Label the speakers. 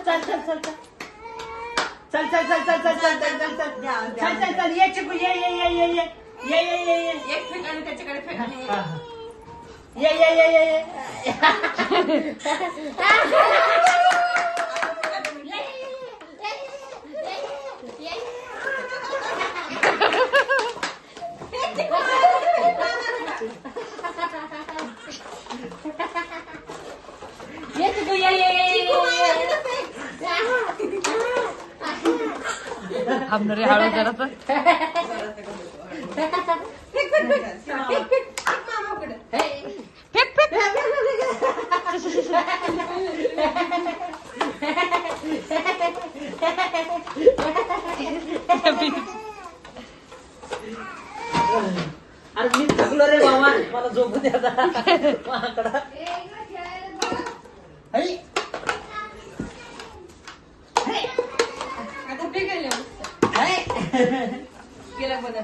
Speaker 1: चल चल चल चल चल चल चल चल चल चल चल चल चल चल चल चल ये चिकू ये
Speaker 2: एक फेक आणि त्याच्याकडे फेक आणि
Speaker 1: ये चिकू
Speaker 3: थांबणारे हळू जरा
Speaker 1: अरे मी थकलो रे बाबा मला झोपू दे आता
Speaker 2: आता फेकायला गेला बघा